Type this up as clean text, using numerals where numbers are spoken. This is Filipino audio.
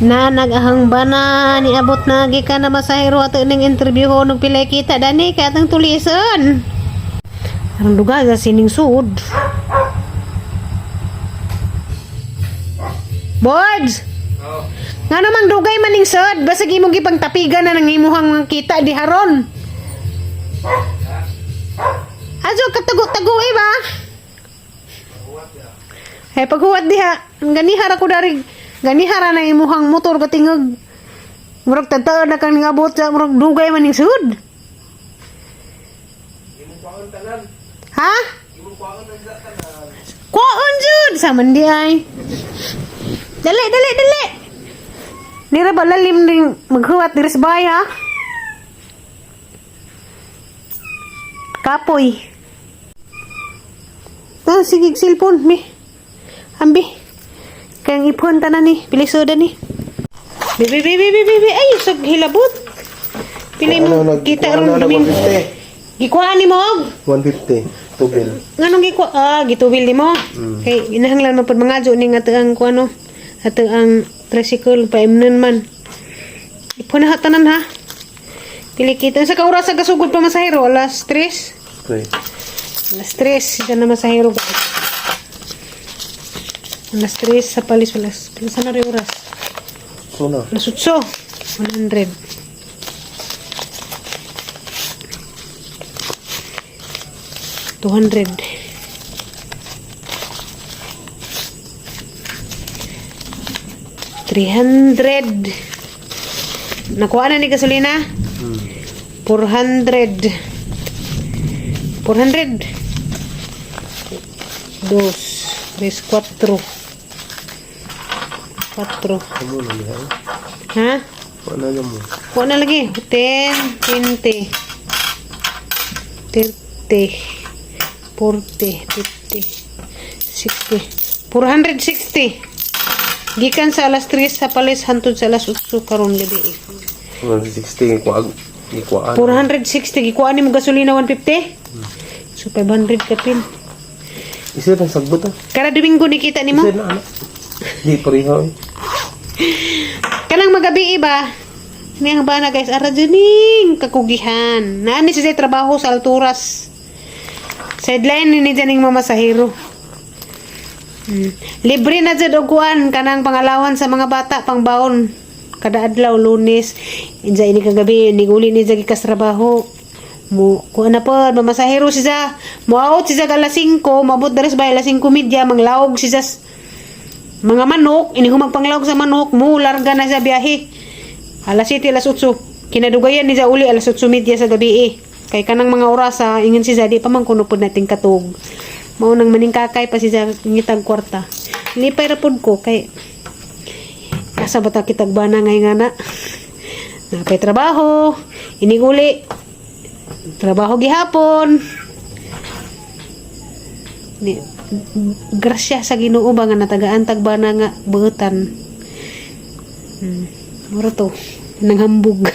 Na nagahang bana ni abot na gikan na masahero ato ning interview ho nung pilay kita dani kay atang tulisan. Arang duga sa sining sud. Boards. Oh. Nga namang dugay maning sud basig imong gipang tapigan na nang imuhang kita di haron. Ajo katago-tago ba? Hey paghuwat diha, ganihara ko dari ganihara na imuhang motor katingog. Murag tataon na kang ngabot sa murag dugay maning sud. Ha? Kuon jud sa man di ay. Dali. Nira ba lalim ning maghuwat diri sa bahay ha? Kapoy. Sige cellphone mi. Ambi. Kang ipon tanan ni, pili soda ni. Bibi ay sug hilabot. Pili mo kita ron duming. Gikuha ni mo. 150 tubil. Nganong gitubil ni mo. Kay inahanglan mo pud mga jo ning atuang kuano. Atuang tricycle pa imnon man. Ipon na tanan ha. Pili kita sa kauras sa gasugod pa masahero alas 3. Okay. Alas 3 siya na masahero guys. Alas 3 sa palis alas. Saan na rin oras? Suna. Alas 8. 100. $200. $300. Nakuha na ni gasolina? 400. 400. 2, 3, 4. 4. Kamu na niya. Ha? Wala na mo. Kuha na lagi. 10, 20, 30, 40, 50, 60. 460. Gikan sa alas 3 sa palis hantod sa alas 8 karon gabi. 160 ikuan. 460 gikuha ni mo gasolina 150. So 500 ka pin. Isa na sagbot ah. Kada Domingo ni kita nimo. Isa na anak. Di pareho. Kanang magabi ba? Niyang bana guys, ara juning kakugihan. Naani siya trabaho sa alturas. Sideline ni janing mamasahero. Libre na jud og kuan kanang pangalawan sa mga bata pangbaon. Kada adlaw Lunes, inja ini kagabi niguli ni jagi kas trabaho. Mo kuan na pod mamasahero siya. Moaot siya alas 5, mabot dares ba alas 5:30 manglaog siya mga manok, ini humag panglawag sa manok, mo larga na sa biyahe. Alas 7, alas 8. Kinadugayan ni sa uli alas 8:30 sa gabi Kay kanang mga oras sa ingon si Zadi pa man kuno pod nating katog. Mao nang maningkakay pa si ngitag kwarta. Lipay ra pod ko kay asa bata kitag bana ngay nga na. Napay trabaho, iniguli. Trabaho gihapon. Ni grasya sa Ginoo ba nga natagaan tagbana nga beutan. Mura to nang hambog.